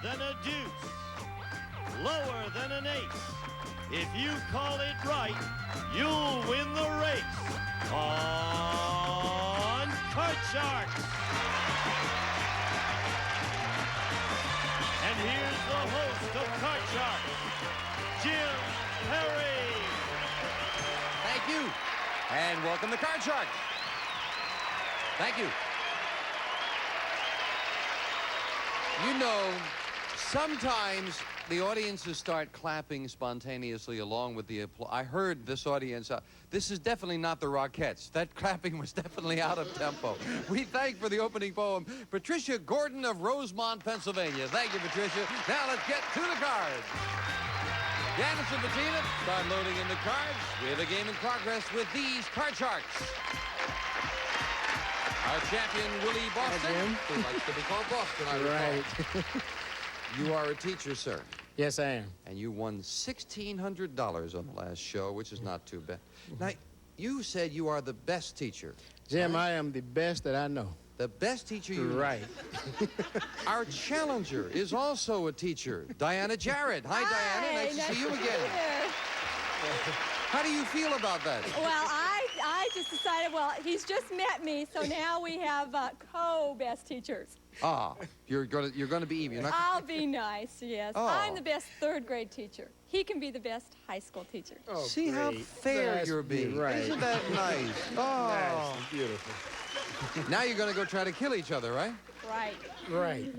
than a deuce, lower than an ace. If you call it right, you'll win the race on Card Sharks. And here's the host of Card Sharks, Jim Perry. Thank you, and welcome to Card Sharks. Thank you. You know, sometimes the audiences start clapping spontaneously along with the applause. I heard this audience. This is definitely not the Rockettes. That clapping was definitely out of tempo. We thank for the opening poem Patricia Gordon of Rosemont, Pennsylvania. Thank you, Patricia. Now let's get to the cards. Janice and Bettina, start loading in the cards. We have a game in progress with these Card Sharks. Our champion, Willie Boston, who likes to be called Boston, I recall. Right. You are a teacher, sir. Yes, I am. And you won $1,600 on the last show, which is not too bad. Now, you said you are the best teacher. Jim, I am the best that I know. The best teacher you know. Right. Our challenger is also a teacher, Diana Jarrett. Hi, Diana. Nice to see you again. How do you feel about that? Well, I just decided, well, he's just met me, so now we have co-best teachers. Ah, you're gonna be even. I'll be nice, yes. Oh. I'm the best third-grade teacher. He can be the best high school teacher. Oh, see how fair you're being. Right. Isn't that nice? Oh. Nice and beautiful. Now you're gonna go try to kill each other, right? Right. Right.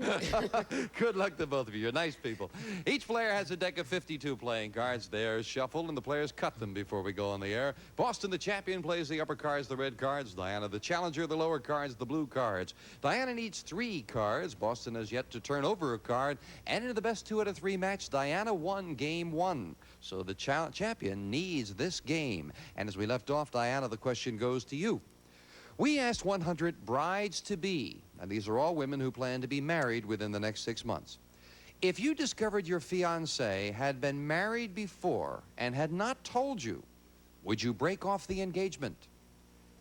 Good luck to both of you. You're nice people. Each player has a deck of 52 playing cards. They're shuffled, and the players cut them before we go on the air. Boston, the champion, plays the upper cards, the red cards. Diana, the challenger, the lower cards, the blue cards. Diana needs 3 cards. Boston has yet to turn over a card. And in the best 2 out of 3 match, Diana won game 1. So the champion needs this game. And as we left off, Diana, the question goes to you. We asked 100 brides-to-be, and these are all women who plan to be married within the next 6 months. If you discovered your fiancé had been married before and had not told you, would you break off the engagement?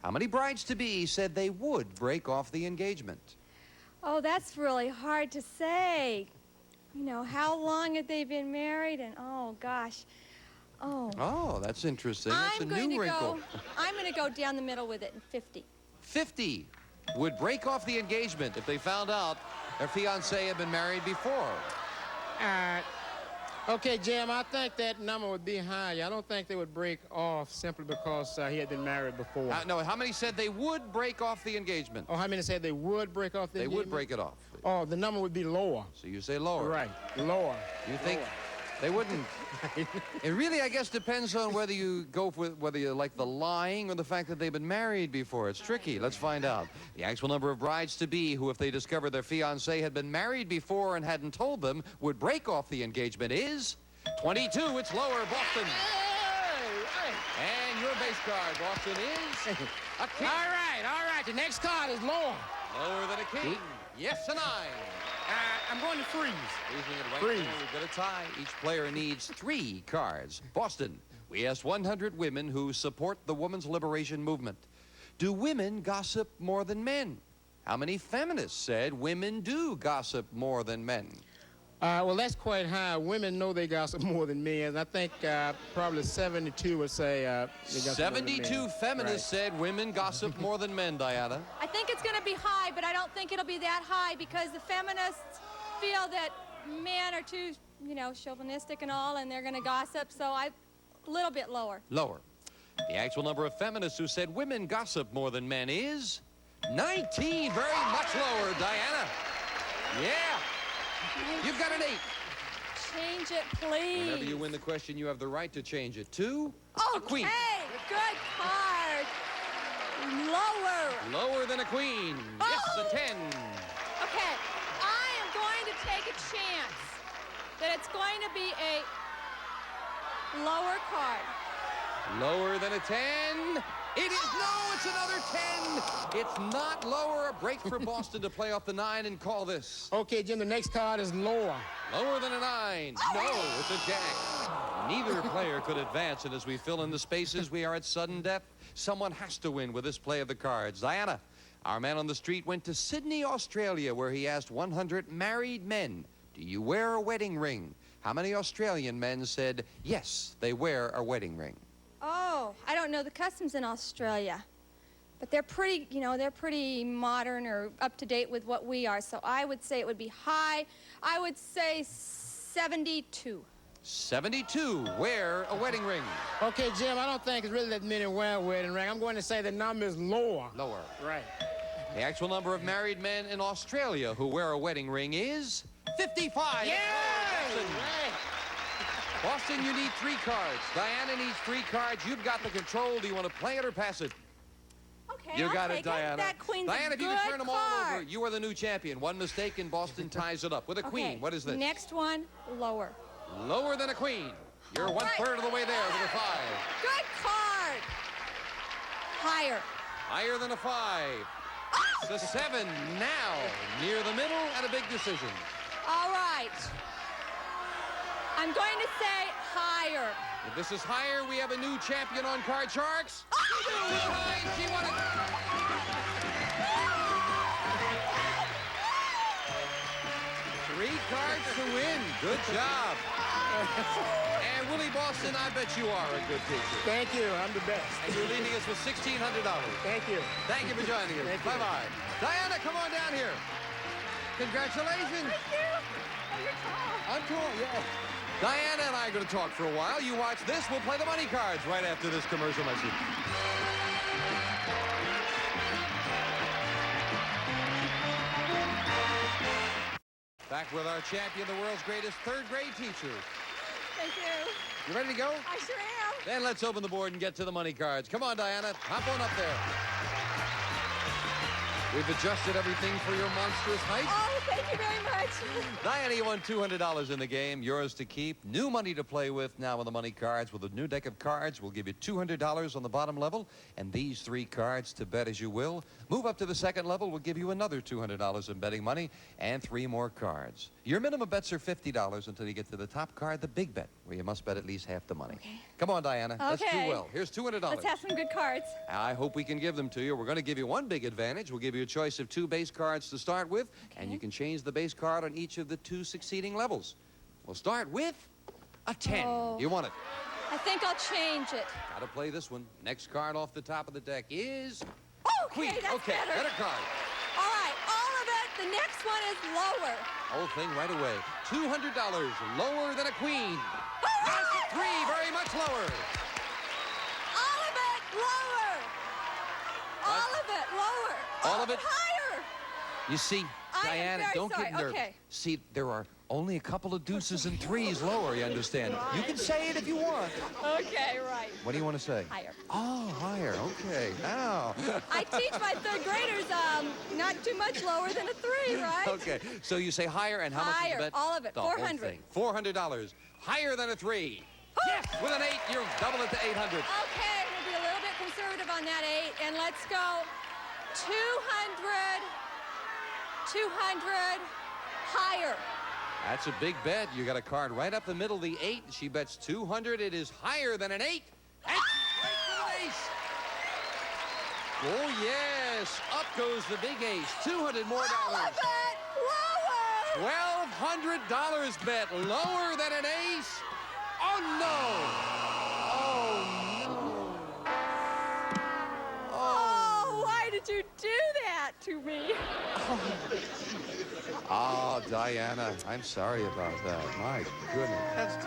How many brides-to-be said they would break off the engagement? Oh, that's really hard to say. You know, how long have they been married? And, oh, gosh. Oh, that's interesting. That's a new wrinkle. I'm going to go down the middle with it in 50. 50 would break off the engagement if they found out their fiancé had been married before. Okay, Jim, I think that number would be higher. I don't think they would break off simply because he had been married before. No, how many said they would break off the engagement? Oh, how many said they would break off the engagement? They would break it off. Oh, the number would be lower. So you say lower. Right, lower. You think they wouldn't? It really, I guess, depends on whether you go for whether you like the lying or the fact that they've been married before. It's tricky. Let's find out. The actual number of brides-to-be who, if they discovered their fiancé had been married before and hadn't told them, would break off the engagement is 22. It's lower, Boston. And your base card, Boston, is a king. All right. The next card is lower. Lower than a king. Yes, a 9. I'm going to freeze. Freezing it right Freeze. there. We've got a tie. Each player needs 3 cards. Boston, we asked 100 women who support the women's liberation movement. Do women gossip more than men? How many feminists said women do gossip more than men? Well, that's quite high. Women know they gossip more than men. I think probably 72 would say they gossip 72 more than men. feminists said women gossip more than men, Diana. I think it's going to be high, but I don't think it'll be that high because the feminists feel that men are too, you know, chauvinistic and all, and they're going to gossip, so a little bit lower. Lower. The actual number of feminists who said women gossip more than men is 19. Very much lower, Diana. Yeah. You've got an 8. Change it, please. Whenever you win the question, you have the right to change it to a queen. Okay, good card. Lower. Lower than a queen. Yes, a 10. Okay, I am going to take a chance that it's going to be a lower card. Lower than a 10. It is, no, it's another 10. It's not lower. A break for Boston to play off the 9 and call this. Okay, Jim, the next card is lower. Lower than a 9. No, it's a jack. Neither player could advance, and as we fill in the spaces, we are at sudden death. Someone has to win with this play of the cards. Diana, our man on the street went to Sydney, Australia, where he asked 100 married men, Do you wear a wedding ring? How many Australian men said, yes, they wear a wedding ring? Oh, I don't know the customs in Australia. But they're pretty, you know, they're pretty modern or up to date with what we are. So I would say it would be high. I would say 72. 72 wear a wedding ring. Okay, Jim, I don't think it's really that many wear a wedding ring. I'm going to say the number is lower. Lower. Right. The actual number of married men in Australia who wear a wedding ring is 55. Yeah! Boston. Boston, you need 3 cards. Diana needs 3 cards. You've got the control. Do you want to play it or pass it? Okay, You I'll got take it, Diana. That queen's Diana, a if you good can turn them all over, card. you are the new champion. One mistake and Boston ties it up with a queen. What is this? Next one, lower. Lower than a queen. You're one-third of the way there with a 5. Good card. Higher. Higher than a 5. It's a 7 now. Near the middle and a big decision. All right. I'm going to say higher. If this is higher, we have a new champion on Card Sharks. She won it. 3 cards to win. Good job. And Willie Boston, I bet you are a good teacher. Thank you. I'm the best. And you're leaving us with $1,600. Thank you. Thank you for joining us. Thank you. Bye-bye. Diana, come on down here. Congratulations. Thank you. Oh, you're tall. I'm tall, yeah. Diana and I are going to talk for a while. You watch this. We'll play the money cards right after this commercial message. Back with our champion, the world's greatest third-grade teacher. Thank you. You ready to go? I sure am. Then let's open the board and get to the money cards. Come on, Diana. Hop on up there. We've adjusted everything for your monstrous height. Oh, thank you very much. Diana, you won $200 in the game. Yours to keep. New money to play with now with the money cards. With a new deck of cards, we'll give you $200 on the bottom level. And these 3 cards to bet as you will. Move up to the second level, we'll give you another $200 in betting money and 3 more cards. Your minimum bets are $50 until you get to the top card, the big bet, where you must bet at least half the money. Okay. Come on, Diana. Let's do Okay. well. Here's $200. Let's have some good cards. I hope we can give them to you. We're going to give you one big advantage. We'll give you a choice of 2 base cards to start with, and you can change the base card on each of the 2 succeeding levels. We'll start with a 10. Oh. You want it? I think I'll change it. Got to play this one. Next card off the top of the deck is Okay, Queen. that's Okay, better. better card. All right, all of it. The next one is lower. Whole thing right away. $200 lower than a queen. That's a 3, very much lower. All of it lower. All of it lower. All of it? Higher. You see, I am Diana, very don't sorry. get nervous. Okay. See, there are only a couple of deuces and 3s lower, you understand? You can say it if you want. Okay, right. What do you want to say? Higher. Oh, higher. Okay. Now. I teach my third graders not too much lower than a 3, right? Okay. So you say higher, and how much is Higher, the bet? all of it, The whole 400. thing. $400. Higher than a 3. Yes! With an 8, you double it to 800. Okay, we'll be a little bit conservative on that 8, and let's go 200, 200, higher. That's a big bet. You got a card right up the middle, the 8. She bets 200. It is higher than an 8. And she's right for an ace. Oh, yes. Up goes the big ace. $200 more. All of it lower. $1,200 bet. Lower than an ace. Oh, no. Oh, no. Oh, why did you do that to me? Oh, Diana, I'm sorry about that. My goodness. That's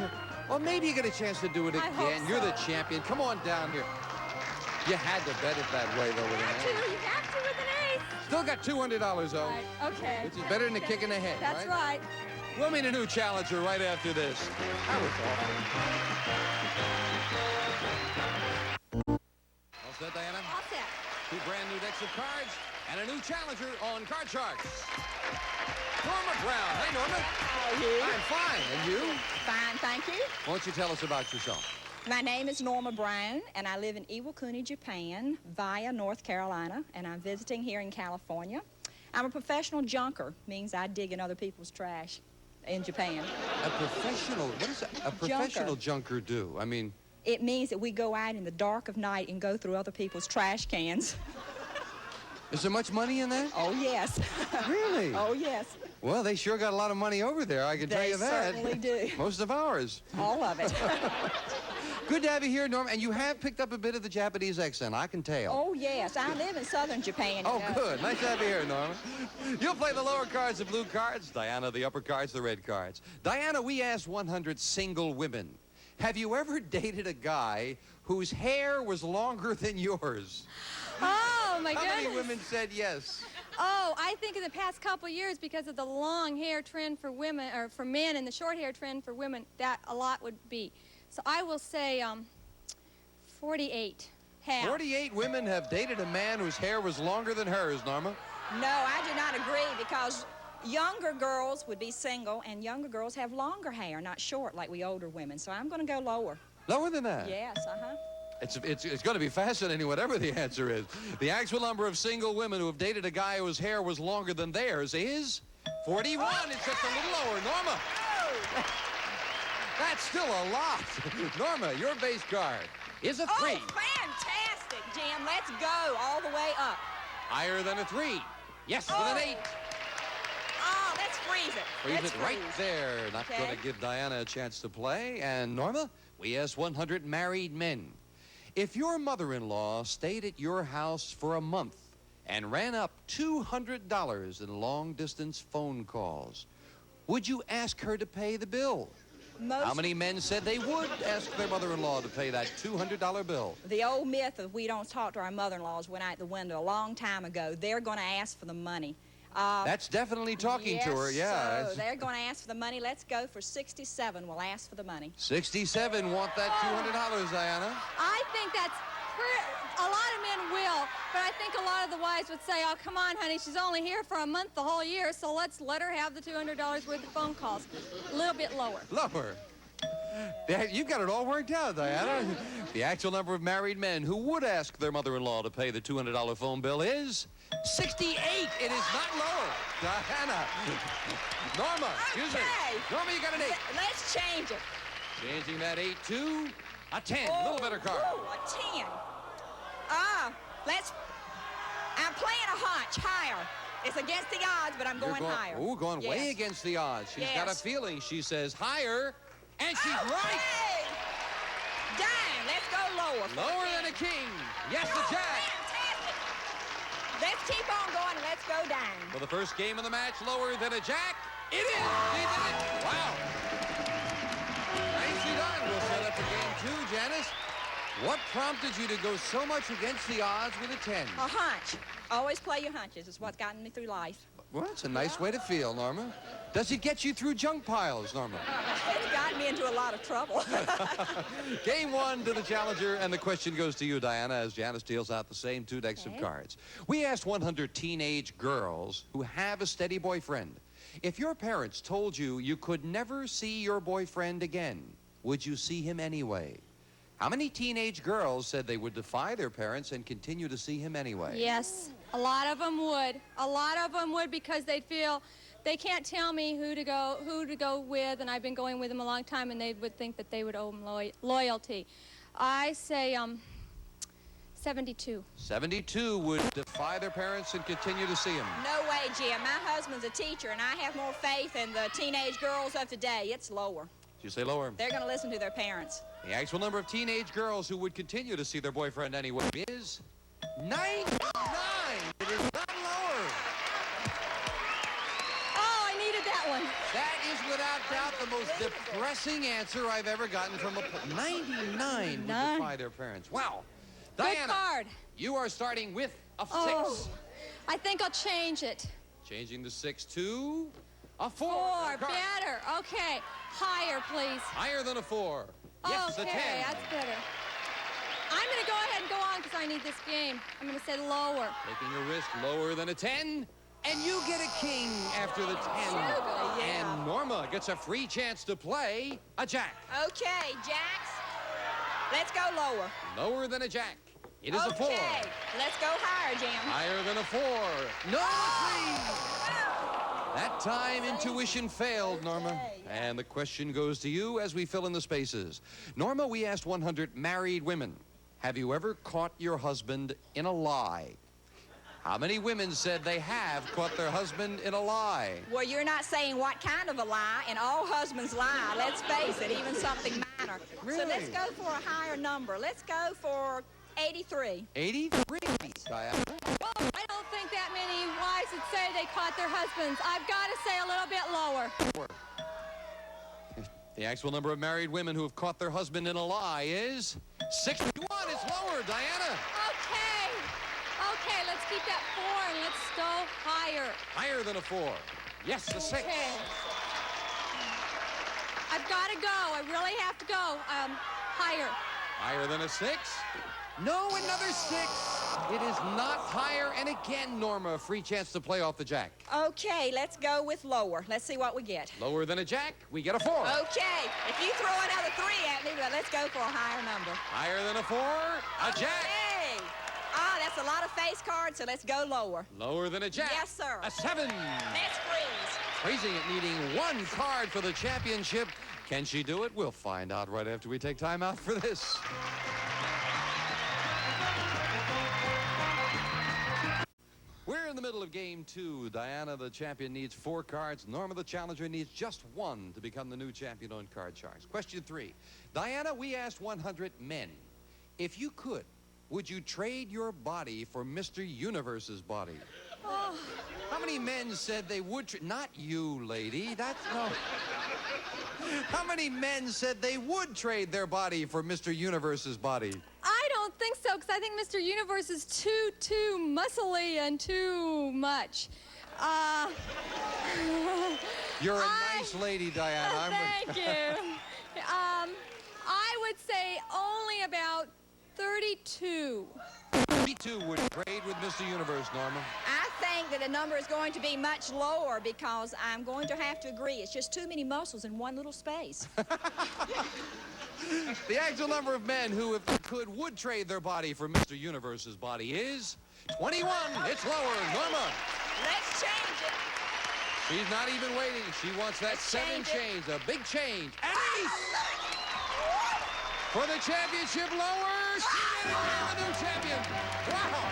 well, maybe you get a chance to do it I again. hope You're the so. champion. Come on down here. You had to bet it that way, though, with You an have to, ace. you have to with an ace. Still got $200, though. Right, okay. Which is better than a kick in the head, That's right? right. We'll meet a new challenger right after this. That was awful. All set, Diana? All set. 2 brand new decks of cards and a new challenger on Card Sharks. Norma Brown. Hey, Norma. How are you? I'm fine. And you? Fine, thank you. Why don't you tell us about yourself? My name is Norma Brown, and I live in Iwakuni, Japan, via North Carolina, and I'm visiting here in California. I'm a professional junker, means I dig in other people's trash in Japan. A professional, what does a professional junker do? I mean... It means that we go out in the dark of night and go through other people's trash cans. Is there much money in that? Oh, yes. Really? Oh, yes. Well, they sure got a lot of money over there, I can tell you that. They certainly do. Most of ours. All of it. Good to have you here, Norma. And you have picked up a bit of the Japanese accent, I can tell. Oh, yes. I live in southern Japan. Oh, good. Nice to have you here, Norma. You'll play the lower cards, the blue cards. Diana, the upper cards, the red cards. Diana, we asked 100 single women, have you ever dated a guy whose hair was longer than yours? Oh, my goodness. How many women said yes? Oh, I think in the past couple of years, because of the long hair trend for women, or for men, and the short hair trend for women, that a lot would be. So I will say 48 have. 48 women have dated a man whose hair was longer than hers, Norma. No, I do not agree, because younger girls would be single, and younger girls have longer hair, not short like we older women. So I'm going to go lower. Lower than that? Yes, uh-huh. It's going to be fascinating, whatever the answer is. The actual number of single women who have dated a guy whose hair was longer than theirs is 41. It's just a little lower. Norma. That's still a lot. Norma, your base card is a 3. Oh, fantastic, Jim. Let's go all the way up. Higher than a 3. Yes, with an 8. Oh, let's freeze it. Freeze Let's it right there. Not Okay. going to give Diana a chance to play. And Norma, we asked 100 married men. If your mother-in-law stayed at your house for a month and ran up $200 in long-distance phone calls, would you ask her to pay the bill? How many men said they would ask their mother-in-law to pay that $200 bill? The old myth of we don't talk to our mother-in-laws went out the window a long time ago. They're going to ask for the money. That's definitely talking yes, to her, yeah. So they're going to ask for the money. Let's go for 67. We'll ask for the money. 67 want that $200, Diana. I think that's a lot of men will, but I think a lot of the wives would say, oh, come on, honey, she's only here for a month the whole year, so let's let her have the $200 worth of phone calls. A little bit lower. Lower. You've got it all worked out, Diana. The actual number of married men who would ask their mother-in-law to pay the $200 phone bill is 68. It is not lower. Diana. Norma, excuse me. Norma, you got an 8. Let's change it. Changing that 8 to a 10. A little better card. Ooh, a 10. I'm playing a hunch, higher. It's against the odds, but I'm going higher. Ooh, going way Yes. against the odds. She's Yes. got a feeling. She says higher, and she's Okay. right. Dang, let's go lower. Lower than a king. Yes, the jack. Fantastic. Let's keep on going and let's go down. For the first game of the match, lower than a jack. It is. She did it. Wow. Nicely done. We'll set up for game 2, Janice. What prompted you to go so much against the odds with a 10? A hunch. Always play your hunches. It's what's gotten me through life. Well, it's a nice way to feel, Norma. Does it get you through junk piles, Norma? It's gotten me into a lot of trouble. Game 1 to the challenger, and the question goes to you, Diana, as Janice deals out the same 2 decks of cards. We asked 100 teenage girls who have a steady boyfriend. If your parents told you you could never see your boyfriend again, would you see him anyway? How many teenage girls said they would defy their parents and continue to see him anyway? Yes, a lot of them would. A lot of them would, because they'd feel they can't tell me who to go with, and I've been going with them a long time, and they would think that they would owe them loyalty. I say 72. 72 would defy their parents and continue to see him. No way, Jim. My husband's a teacher, and I have more faith in the teenage girls of today. It's lower. Did you say lower? They're going to listen to their parents. The actual number of teenage girls who would continue to see their boyfriend anyway is 99. It is not lower. Oh, I needed that one. That is without doubt the most depressing answer I've ever gotten from a 99 would defy their parents. Wow. Good Diana, card. you are starting with a 6. Oh, I think I'll change it. Changing the 6 to a 4. 4, Card. better. Okay, higher, please. Higher than a 4. Yes, okay, the 10. that's better. I'm going to go ahead and go on because I need this game. I'm going to say lower. Taking your risk lower than a 10. And you get a king after the 10. Yeah. And Norma gets a free chance to play a jack. Okay, Jacks. Let's go lower. Lower than a jack. It is a 4. Okay, let's go higher, Jim. Higher than a 4. No, a 3. That time intuition failed, Norma. And the question goes to you as we fill in the spaces. Norma, we asked 100 married women, have you ever caught your husband in a lie? How many women said they have caught their husband in a lie? Well, you're not saying what kind of a lie, and all husbands lie. Let's face it, even something minor. Really? So let's go for a higher number. Let's go for 83. 83, Diana. Well, I don't think that many wives would say they caught their husbands. I've got to say a little bit lower. The actual number of married women who have caught their husband in a lie is 61. It's lower, Diana. Okay, let's keep that 4 and let's go higher. Higher than a 4. Yes, a 6. Okay. I've got to go. I really have to go. Higher. Higher than a 6? No, another 6. It is not higher. And again, Norma, a free chance to play off the jack. Okay, let's go with lower. Let's see what we get. Lower than a jack, we get a 4. Okay, if you throw another 3 at me, well, let's go for a higher number. Higher than a 4, a jack. Hey! Ah, that's a lot of face cards, so let's go lower. Lower than a jack. Yes, sir. A 7. Let's freeze. Freezing it, needing 1 card for the championship. Can she do it? We'll find out right after we take time out for this. We're in the middle of game 2. Diana, the champion, needs 4 cards. Norma, the challenger, needs just 1 to become the new champion on Card Sharks. Question 3. Diana, we asked 100 men. If you could, would you trade your body for Mr. Universe's body? Oh. How many men said they would? Not you, lady. That's no. How many men said they would trade their body for Mr. Universe's body? I don't think so, because I think Mr. Universe is too muscly and too much. You're a nice lady, Diana. Thank you. I would say only about 32. 32 would trade with Mr. Universe, Norma. I think that the number is going to be much lower because I'm going to have to agree. It's just too many muscles in one little space. The actual number of men who, if they could, would trade their body for Mr. Universe's body is 21. It's lower. Norma. Let's change it. She's not even waiting. She wants that Let's 7 change it. change, a big change. And ace! For the championship, lower. She made it down, the new champion. Wow.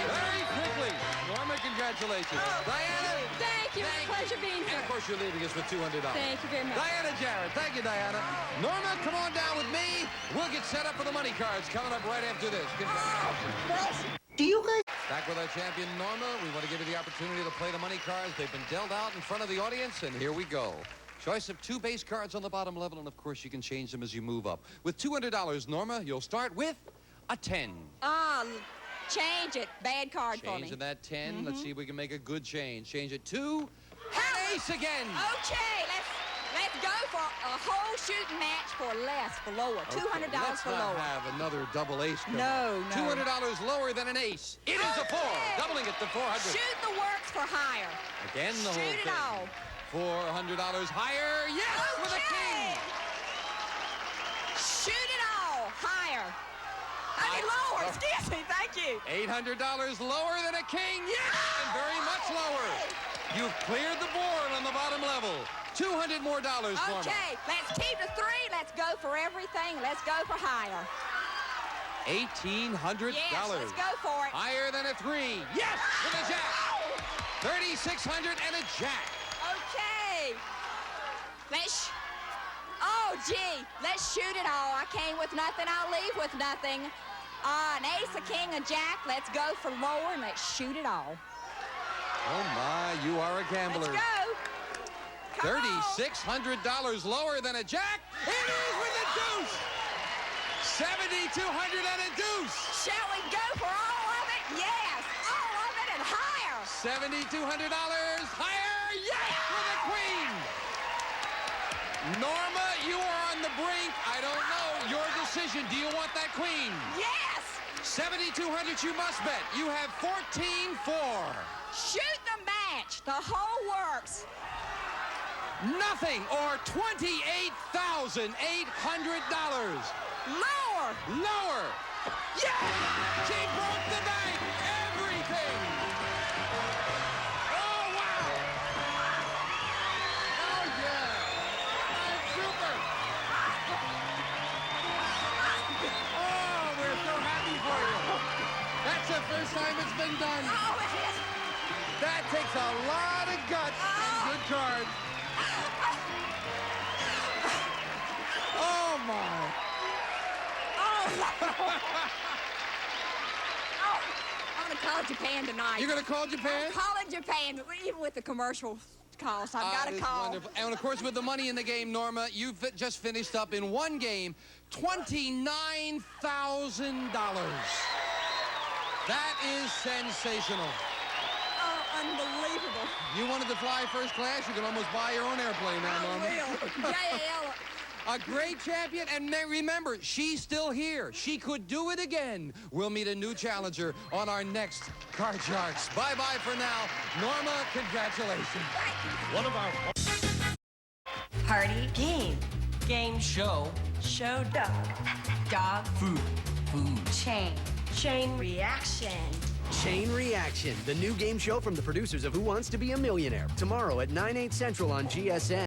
Very quickly. Norma, congratulations. Diana. Thank you. It's a pleasure being here. And of course, you're leaving us with $200. Thank you very much. Diana Jarrett. Thank you, Diana. Norma, come on down with me. We'll get set up for the money cards coming up right after this. Congratulations. Do you guys... Back with our champion, Norma. We want to give you the opportunity to play the money cards. They've been dealt out in front of the audience, and here we go. Choice of 2 base cards on the bottom level, and of course, you can change them as you move up. With $200, Norma, you'll start with a 10. Change it. Bad card for me. Changing that 10. Let's see if we can make a good change. Change it to an ace again. Okay, let's go for a whole shooting match for less, for lower. $200 Let's for not lower. have another double ace. No. $200 lower than an ace. It is a 4, doubling it to 400. Shoot the works for higher. Again, the whole Shoot it thing. all. $400 higher. Yes, with a king. Shoot it all. Higher. Lower. Excuse me. Thank you. $800 lower than a king. Yes, and very much lower. You've cleared the board on the bottom level. $200 more for me. Okay, let's keep the 3. Let's go for everything. Let's go for higher. $1,800. Yes, let's go for it. Higher than a 3. Yes, with a jack. $3,600 and a jack. Okay. Oh, gee. Let's shoot it all. I came with nothing. I'll leave with nothing. An ace, a king, a jack. Let's go for lower and let's shoot it all. Oh, my, you are a gambler. Let's go. Come on. $3,600 lower than a jack. It is with a deuce. $7,200 and a deuce. Shall we go for all of it? Yes. All of it and higher. $7,200 higher. Yes, with a queen. Norma, you are on the brink. I don't know. Your decision. Do you want that queen? Yes. $7,200 you must bet. You have 14-4. Shoot the match. The whole works. Nothing or $28,800. Lower. Lower. Yes! She broke the bank. Everything. Oh, wow. Oh, yeah. That's super. Oh, we're so happy for you. That's the first time it's been done. Oh, it is. That takes a lot of guts and good cards. Oh, my. I'm going to call Japan tonight. You're going to call Japan? I'm calling Japan, even with the commercial cost. I've got to call. Wonderful. And, of course, with the money in the game, Norma, you've just finished up in one game $29,000. That is sensational. Oh, unbelievable. You wanted to fly first class, you can almost buy your own airplane now, Norma. I will. JAL. A great champion, and remember, she's still here. She could do it again. We'll meet a new challenger on our next Card Sharks. Bye-bye for now. Norma, congratulations. One of our Party. Game. Game. Show. Show dog. Dog. Food. Food. Chain. Chain reaction. Chain Reaction, the new game show from the producers of Who Wants to Be a Millionaire. Tomorrow at 9/8 Central on GSN.